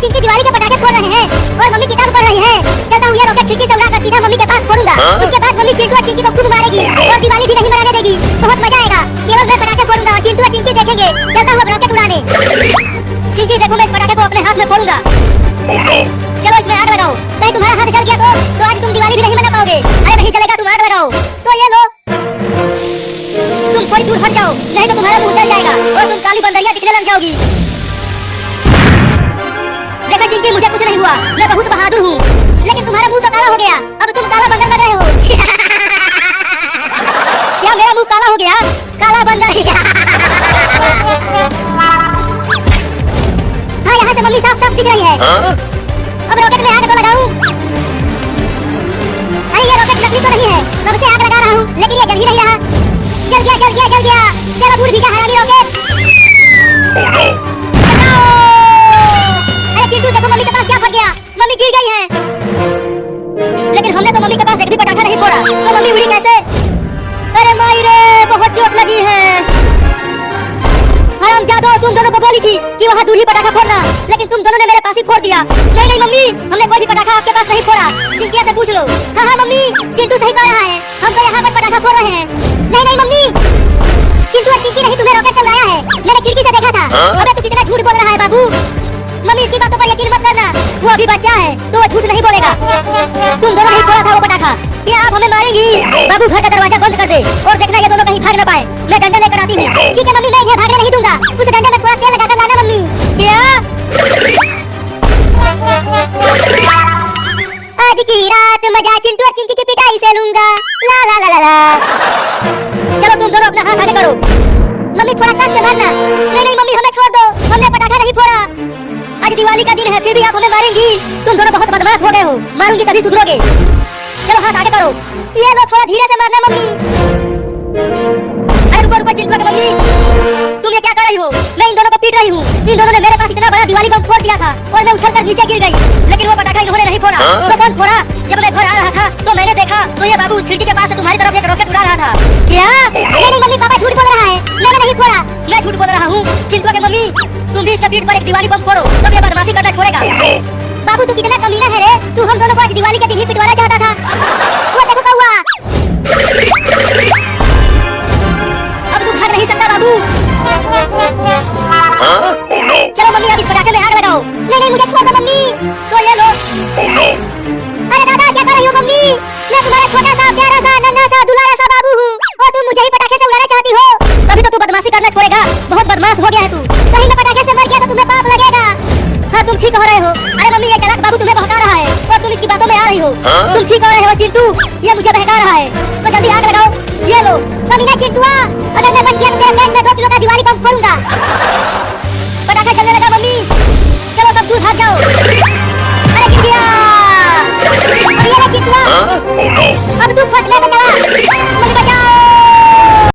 चिंटी दिवाली के पटाखे फोड़ रहे हैं और मम्मी किताब पढ़ रही है। चलता हूँ ये रॉकेट खिड़की से उड़ाकर सीधा मम्मी के पास फोड़ूंगा। उसके बाद मम्मी चिंटू और चिंटी को खूब मारेगी और दिवाली भी नहीं मनाने देगी। बहुत मजा आएगा। केवल मैं पटाखे फोड़ूंगा और चिंटू और चिंटी देखेंगे। चलता हूँ अब रॉकेट उड़ाने। चिंटी देखो, मैं इस पटाखे को अपने हाथ में फोड़ूंगा। चलो इसमें आग लगाओ। कहीं तुम्हारा हाथ जल गया तो आज तुम दिवाली भी नहीं मना पाओगे। अरे नहीं जलेगा, तुम आग लगाओ। तो ये लो, तुम थोड़ी दूर हट जाओ, नहीं तो तुम्हारा मुंह जल जाएगा और तुम काली बंदरियां दिखने लग जाओगी। देखो चिंटी, मुझे कुछ नहीं हुआ, मैं बहुत बहादुर हूँ। लेकिन तुम्हारा मुंह तो काला हो गया, अब तुम काला बंदर लग रहे हो। क्या मेरा मुंह काला हो गया? काला बंदर। हाँ, यहाँ से मम्मी साफ साफ दिख रही है। अब रॉकेट में आग तो लगाऊं? अरे ये रॉकेट नकली तो नहीं है, कब से आग लगा रहा हूँ लेकिन ये जल ही नहीं रहा। जल गया जल गया जल गया। चलो दूर भीगा हरामी रॉकेट। अरे चिंटू देखो, मम्मी के पास क्या फट गया। मम्मी गिर गई है। लेकिन हमने तो मम्मी के पास एक भी पटाखा नहीं फोड़ा, तो मम्मी उड़ी कैसे? अरे माई रे, बहुत चोट लगी है। हरामजादो, तुम दोनों को बोली थी कि वहाँ दूर ही पटाखा फोड़ना, लेकिन तुम दोनों ने मेरे पास ही फोड़ दिया। नहीं नहीं मम्मी, हमने कोई भी पटाखा आपके पास नहीं फोड़ा। चिंटिया से पूछ लो। हाँ हाँ मम्मी, चिंटू सही कह रहा है, हम तो यहाँ पर पटाखा फोड़ रहे हैं। नहीं नहीं मम्मी, चिंटू और चिंटी नहीं तुम्हें रॉकेट से उड़ाया है, मैंने खिड़की से देखा था। अबे तू कितना झूठ बोल रहा है बाबू। मम्मी इसकी बातों पर यकीन मत करना, वो अभी बच्चा है तो वो झूठ नहीं बोलेगा। तुम दोनों नहीं फोड़ा था वो पटाखा। क्या आप हमें मारेंगी? बाबू घर का दरवाजा बंद कर दे और देखना ये दोनों कहीं भाग न पाए। मैं डंडा लेकर आती हूँ। ठीक है मम्मी, मैं इन्हें भागने नहीं दूंगा। उस डंडे में थोड़ा तेल लगाकर लाना मम्मी। क्या? आज की रात मजा चिंटू और चिंटी की पिटाई से लूंगा। ला ला ला ला ला। चलो तुम दोनों अपना हाथ आगे करो। मम्मी थोड़ा कस के मारना। नहीं नहीं मम्मी, हमें छोड़ दो, हमने पटाखा नहीं फोड़ा। आज दिवाली का दिन है, फिर भी आप हमें मारेंगी। तुम दोनों बहुत बदमाश हो गए हो, मारूंगी तभी सुधरोगे। चलो हाथ आगे करो। ये लो, थोड़ा धीरे से मारना मम्मी। अरे रुको रुको चिंटू का मम्मी, तुम ये क्या कर रही हो? मैं इन दोनों को पीट रही हूँ। इन दोनों ने मेरे पास इतना बड़ा दिवाली बम फोड़ दिया था और मैं उछलकर नीचे गिर गई, लेकिन वो पटाखा इन्होंने नहीं फोड़ा। तो कौन फोड़ा? जब मैं घर आ रहा था तो मैंने देखा तो ये बाबू उस खिड़की के पास से तुम्हारी तरफ एक रॉकेट उड़ा रहा था। क्या? नहीं मम्मी, पापा झूठ बोल रहा है, मैंने नहीं फोड़ा। मैं झूठ बोल रहा हूँ? चिंटू के मम्मी, तुम भी इसके पीठ पर एक दिवाली बम फोड़ो तो ये बदमाशी करना छोड़ेगा। बाबू तू कितना कमीना है रे, तू हम दोनों को आज दिवाली के दिन ही पिटवाना चाहता था। वो देखो क्या हुआ। अब तू भाग नहीं सकता बाबू। चलो मम्मी, अब इस पटाखे में आग लगाओ। नहीं नहीं, मुझे छोड़ दो मम्मी। तो ये लो। अरे दादा क्या कर रही हो मम्मी? मैं तुम्हारा छोटा सा प्यारा सा नन्हा सा दुलारा सा बाबू हूँ और तुम मुझे ही पटाखे से उड़ाना चाहती हो। अभी तो तू बदमाशी करना छोड़ेगा, बहुत बदमाश हो गया है तू। कहीं मैं पटाखे से मर गया तो तुम्हें पाप लगेगा। हाँ तुम ठीक हो रहे हो। अरे मम्मी, ये चालाक बाबू तुम्हें बहका रहा है और तुम इसकी बातों में आ रही हो। तुम ठीक हो रहे हो चिंटू, ये मुझे बहका रहा है। तो जल्दी आग लगाओ। ये लो। कमीना चिंटुआ, अगर मैं बच गया तो तेरे पेट में 2 किलो का दिवाली बम फोड़ूंगा।